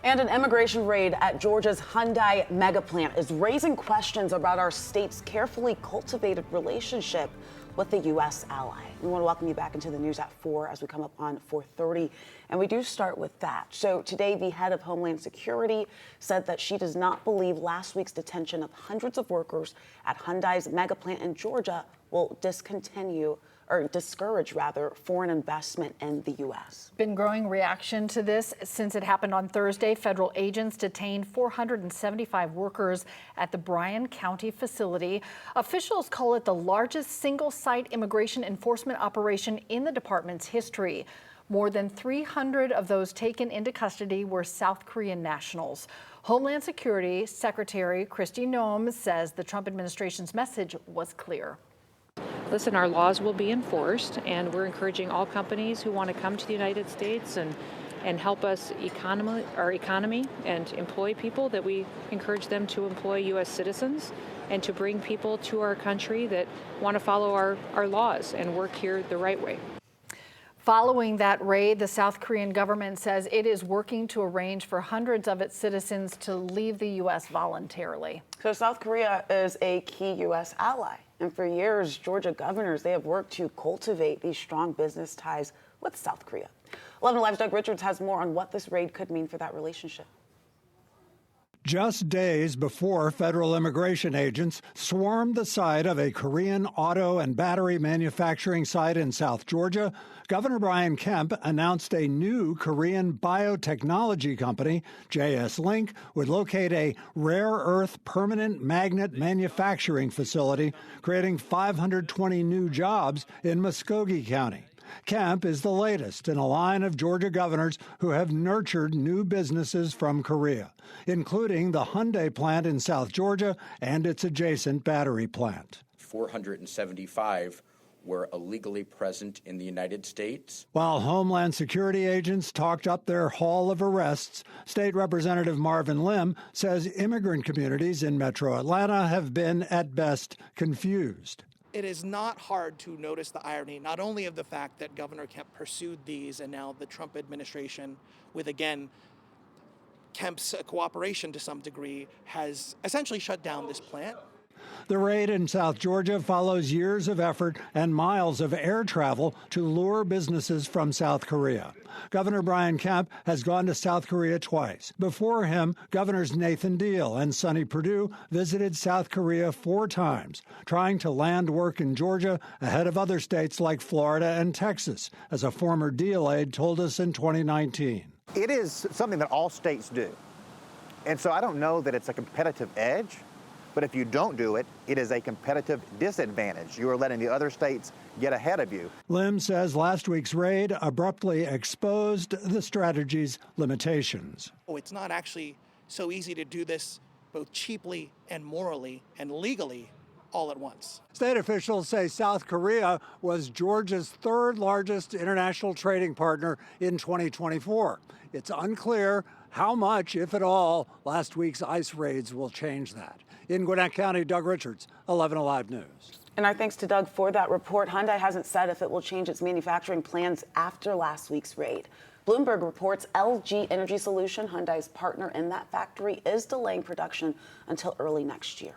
And an immigration raid at Georgia's Hyundai mega plant is raising questions about our state's carefully cultivated relationship with the U.S. ally. We want to welcome you back into the news at 4 as we come up on 4:30. And we do start with that. So today, the head of Homeland Security said that she does not believe last week's detention of hundreds of workers at Hyundai's mega plant in Georgia will discourage foreign investment in the U.S. Been growing reaction to this since it happened on Thursday. Federal agents detained 475 workers at the Bryan County facility. Officials call it the largest single-site immigration enforcement operation in the department's history. More than 300 of those taken into custody were South Korean nationals. Homeland Security Secretary Kristi Noem says the Trump administration's message was clear. Listen, our laws will be enforced, and we're encouraging all companies who want to come to the United States and help us our economy and employ people, that we encourage them to employ U.S. citizens and to bring people to our country that want to follow our laws and work here the right way. Following that raid, the South Korean government says it is working to arrange for hundreds of its citizens to leave the U.S. voluntarily. So South Korea is a key U.S. ally. And for years, Georgia governors, they have worked to cultivate these strong business ties with South Korea. 11 Alive's Doug Richards has more on what this raid could mean for that relationship. Just days before federal immigration agents swarmed the site of a Korean auto and battery manufacturing site in South Georgia, Governor Brian Kemp announced a new Korean biotechnology company, JS Link, would locate a rare earth permanent magnet manufacturing facility, creating 520 new jobs in Muskogee County. Kemp is the latest in a line of Georgia governors who have nurtured new businesses from Korea, including the Hyundai plant in South Georgia and its adjacent battery plant. 475 were illegally present in the United States. While Homeland Security agents talked up their haul of arrests, State Representative Marvin Lim says immigrant communities in Metro Atlanta have been, at best, confused. It is not hard to notice the irony, not only of the fact that Governor Kemp pursued these, and now the Trump administration, with, again, Kemp's cooperation to some degree, has essentially shut down this plant. The raid in South Georgia follows years of effort and miles of air travel to lure businesses from South Korea. Governor Brian Kemp has gone to South Korea twice. Before him, Governors Nathan Deal and Sonny Perdue visited South Korea 4 times, trying to land work in Georgia ahead of other states like Florida and Texas, as a former Deal aide told us in 2019. It is something that all states do. And so I don't know that it's a competitive edge. But if you don't do it, it is a competitive disadvantage. You are letting the other states get ahead of you. Lim says last week's raid abruptly exposed the strategy's limitations. It's not actually so easy to do this both cheaply and morally and legally all at once. State officials say South Korea was Georgia's 3rd largest international trading partner in 2024. It's unclear how much, if at all, last week's ICE raids will change that. In Gwinnett County, Doug Richards, 11 Alive News. And our thanks to Doug for that report. Hyundai hasn't said if it will change its manufacturing plans after last week's raid. Bloomberg reports LG Energy Solution, Hyundai's partner in that factory, is delaying production until early next year.